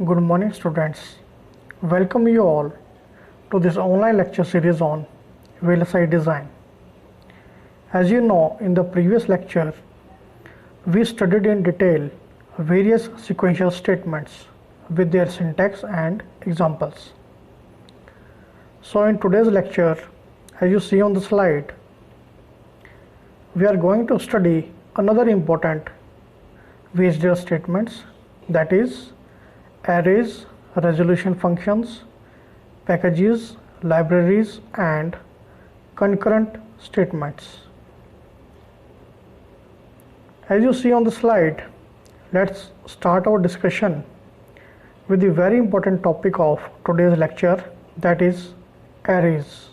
Good morning, students. Welcome you all to this online lecture series on VLSI design. As you know, in the previous lecture, we studied in detail various sequential statements with their syntax and examples. So in today's lecture, as you see on the slide, we are going to study another important VHDL statements, that is arrays, resolution functions, packages, libraries, and concurrent statements. As you see on the slide, let's start our discussion with the very important topic of today's lecture, that is arrays.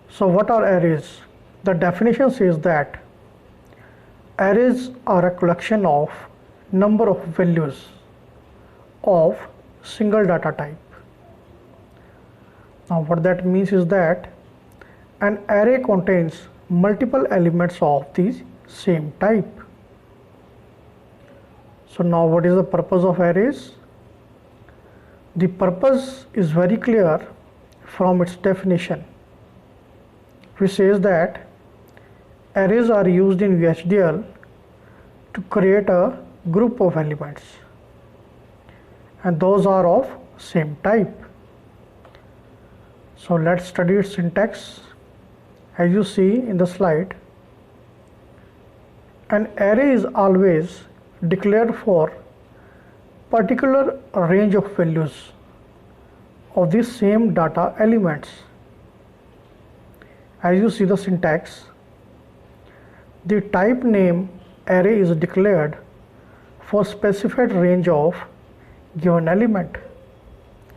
So what are arrays? The definition says that arrays are a collection of number of values of single data type. Now what that means is that an array contains multiple elements of the same type. So now what is the purpose of arrays? The purpose is very clear from its definition, which says that arrays are used in VHDL to create a group of elements, and those are of same type. So let's study its syntax. As you see in the slide, an array is always declared for particular range of values of the same data elements. As you see the syntax, the type name array is declared for specified range of given element,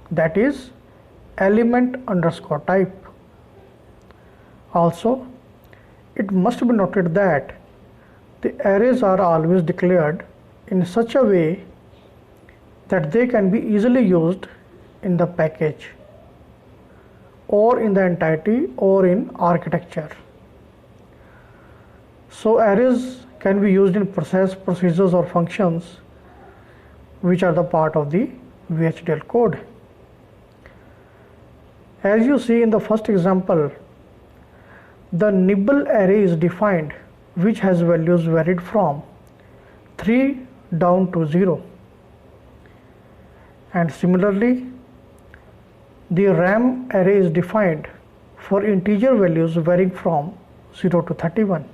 that is element underscore type. Also, it must be noted that the arrays are always declared in such a way that they can be easily used in the package or in the entity or in architecture. So arrays can be used in procedures or functions which are the part of the VHDL code. As you see in the first example, the nibble array is defined, which has values varied from 3 down to 0. And similarly, the RAM array is defined for integer values varying from 0 to 31.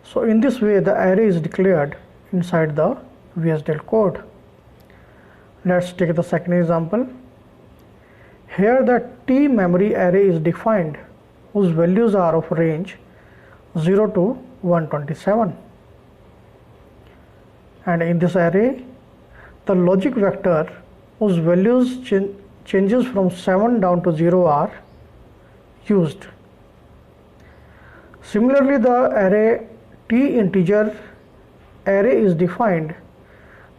So in this way, the array is declared inside the VHDL code. Let's take the second example. Here the T memory array is defined, whose values are of range 0 to 127. And in this array, the logic vector whose values changes from 7 down to 0 are used. Similarly, the array T integer array is defined,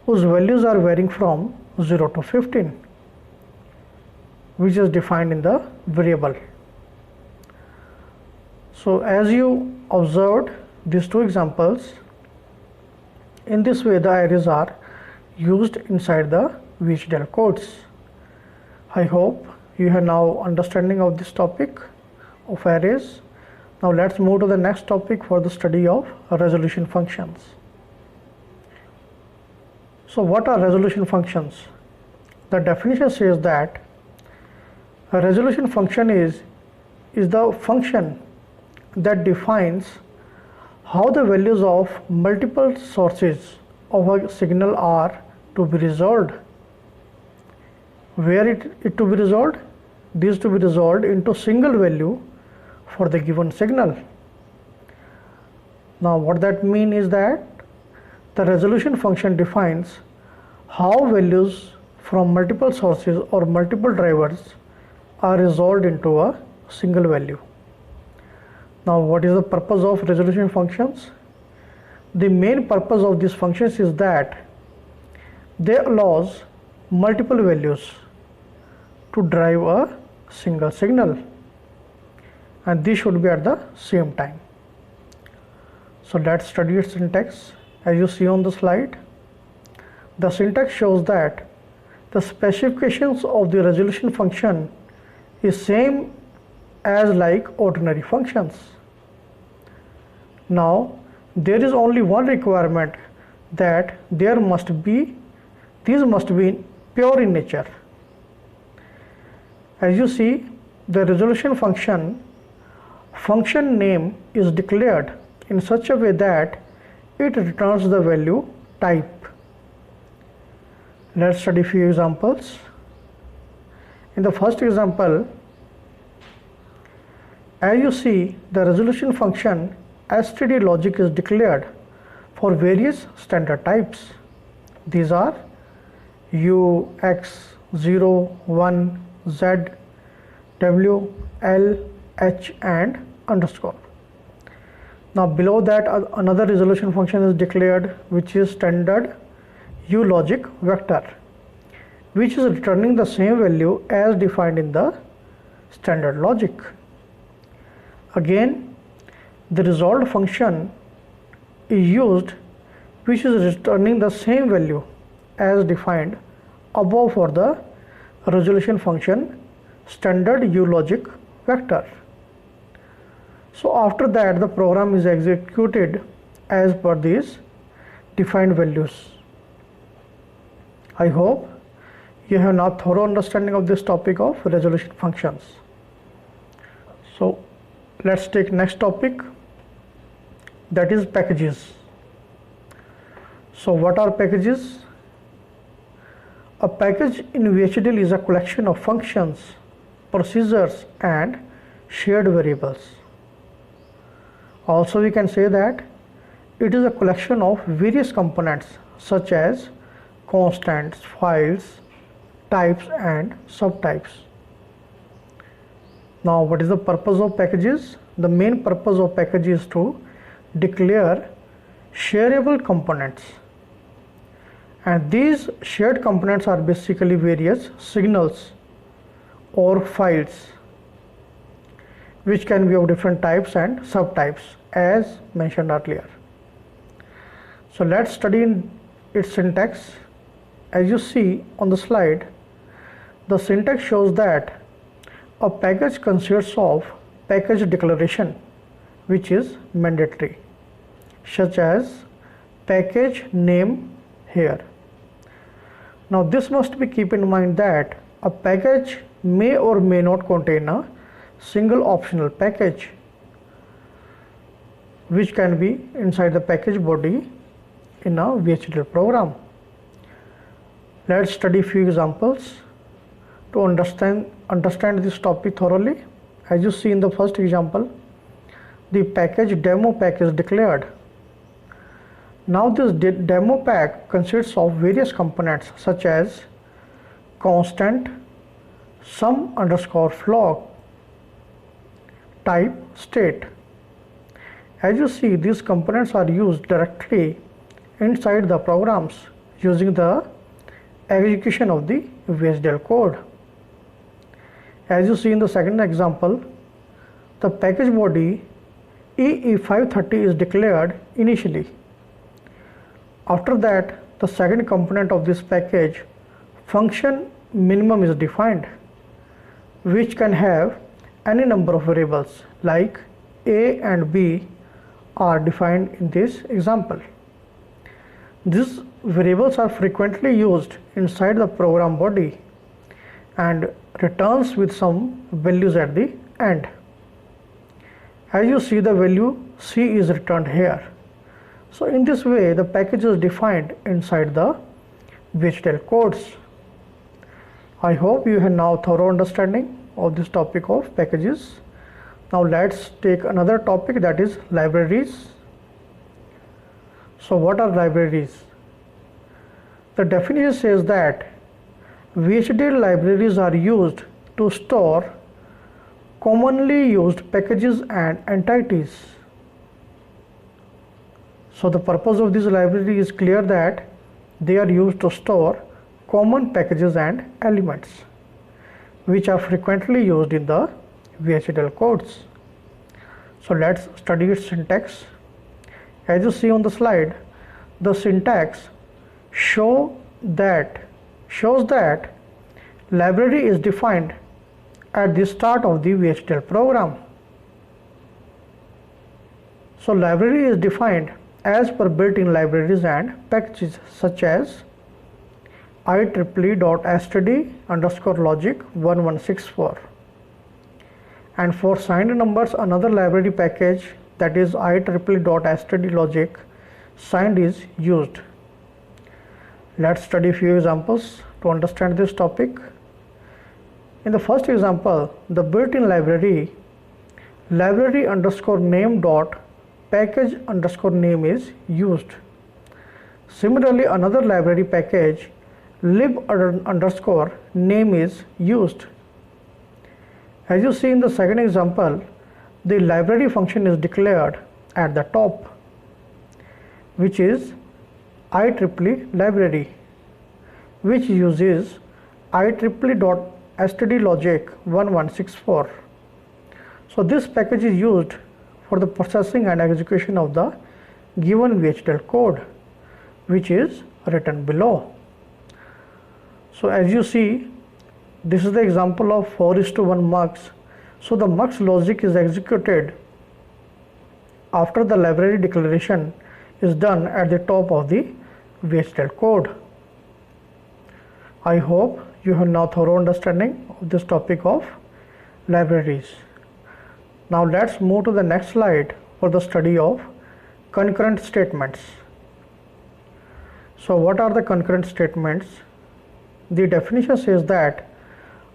whose values are varying from 0 to 15, which is defined in the variable. So as you observed these two examples, in this way the arrays are used inside the VHDL codes. I hope you have now understanding of this topic of arrays. Now let's move to the next topic for the study of resolution functions. So what are resolution functions? The definition says that a resolution function is the function that defines how the values of multiple sources of a signal are to be resolved. Where it to be resolved? These to be resolved into single value for the given signal. Now what that means is that the resolution function defines how values from multiple sources or multiple drivers are resolved into a single value. Now what is the purpose of resolution functions? The main purpose of these functions is that they allows multiple values to drive a single signal, and these should be at the same time. So let's study its syntax. As you see on the slide, the syntax shows that the specifications of the resolution function is same as like ordinary functions. Now there is only one requirement, that these must be pure in nature. As you see, the resolution function name is declared in such a way that it returns the value type. Let's study few examples. In the first example, as you see, the resolution function std logic is declared for various standard types. These are u, x, 0, 1, z, w, l, h and underscore. Now below that another resolution function is declared, which is standard u logic vector, which is returning the same value as defined in the standard logic. Again, the resolved function is used, which is returning the same value as defined above for the resolution function standard u logic vector. So after that the program is executed as per these defined values. I hope you have now thorough understanding of this topic of resolution functions. So let's take next topic, that is packages. So what are packages? A package in VHDL is a collection of functions, procedures and shared variables. Also we can say that it is a collection of various components such as constants, files, types and subtypes. Now what is the purpose of packages? The main purpose of package is to declare shareable components, and these shared components are basically various signals or files which can be of different types and subtypes as mentioned earlier. So let's study its syntax. As you see on the slide, the syntax shows that a package consists of package declaration, which is mandatory, such as package name here. Now this must be keep in mind that a package may or may not contain a single optional package, which can be inside the package body in a VHDL program. Let's study few examples to understand this topic thoroughly. As you see in the first example, the package demo pack is declared. Now this demo pack consists of various components such as constant, sum underscore float, type, state. As you see, these components are used directly inside the programs using the execution of the VHDL code. As you see in the second example, the package body EE530 is declared initially. After that, the second component of this package, function minimum, is defined, which can have any number of variables like A and B are defined in this example. These variables are frequently used inside the program body and returns with some values at the end. As you see, the value C is returned here. So in this way the package is defined inside the VHDL codes. I hope you have now thorough understanding of this topic of packages. Now let's take another topic, that is libraries. So what are libraries? The definition says that VHDL libraries are used to store commonly used packages and entities. So the purpose of this library is clear, that they are used to store common packages and elements which are frequently used in the VHDL codes. So let's study its syntax. As you see on the slide, the syntax show that shows that library is defined at the start of the VHDL program. So library is defined as per built-in libraries and packages such as IEEE.std_logic1164, and for signed numbers another library package, that is IEEE.stdlogic signed, is used. Let's study a few examples to understand this topic. In the first example, the built-in library library_name.package_name is used. Similarly, another library package lib_name is used. As you see in the second example, the library function is declared at the top, which is IEEE library, which uses IEEE.stdlogic1164. So this package is used for the processing and execution of the given VHDL code, which is written below. So as you see, this is the example of 4:1 mux. So the mux logic is executed after the library declaration is done at the top of the VHDL code. I hope you have now thorough understanding of this topic of libraries. Now let's move to the next slide for the study of concurrent statements. So what are the concurrent statements? The definition says that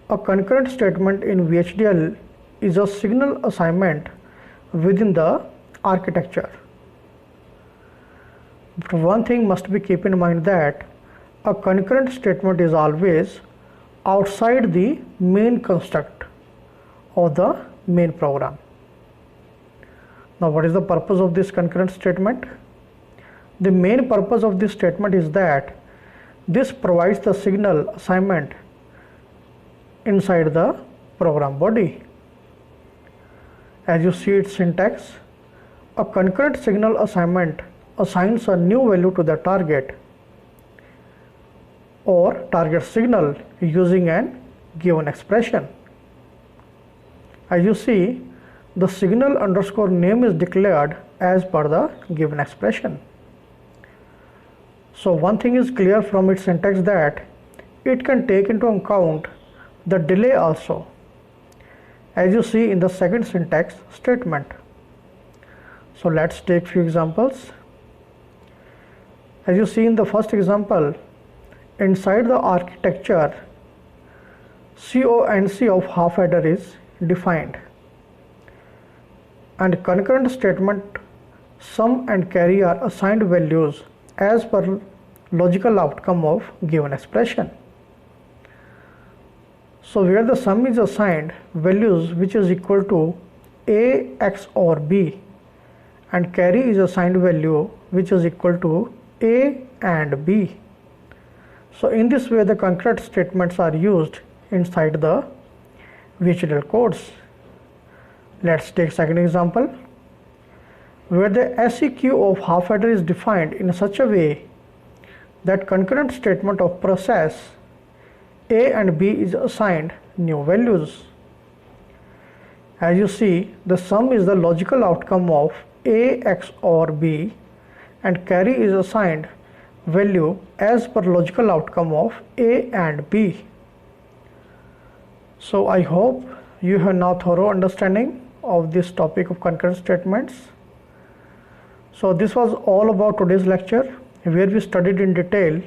a concurrent statement in VHDL is a signal assignment within the architecture. But one thing must be kept in mind, that a concurrent statement is always outside the main construct of the main program. Now what is the purpose of this concurrent statement? The main purpose of this statement is that this provides the signal assignment inside the program body. As you see its syntax, a concurrent signal assignment assigns a new value to the target or target signal using an given expression. As you see, the signal_name is declared as per the given expression. So one thing is clear from its syntax, that it can take into account the delay also, as you see in the second syntax statement. So let's take few examples. As you see in the first example, inside the architecture, CONC of half adder is defined, and concurrent statement sum and carry are assigned values as per logical outcome of given expression. So where the sum is assigned values which is equal to A, X or B, and carry is assigned value which is equal to A and B. So in this way the concurrent statements are used inside the VHDL codes. Let's take second example, where the SEQ of half adder is defined in such a way that concurrent statement of process A and B is assigned new values. As you see, the sum is the logical outcome of A, X or B, and carry is assigned value as per logical outcome of A and B. So I hope you have now thorough understanding of this topic of concurrent statements. So this was all about today's lecture, where we studied in detail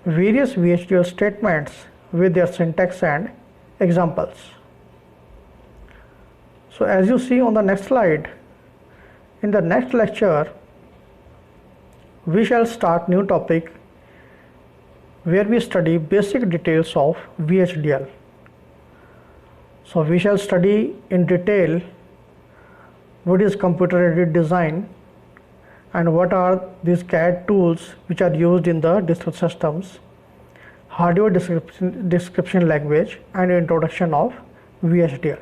various VHDL statements with their syntax and examples. So as you see on the next slide, in the next lecture we shall start new topic where we study basic details of VHDL. So we shall study in detail what is computer aided design and what are these CAD tools which are used in the digital systems, hardware description language, and introduction of VHDL.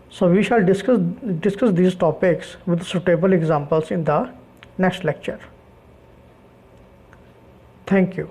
So we shall discuss these topics with suitable examples in the next lecture. Thank you.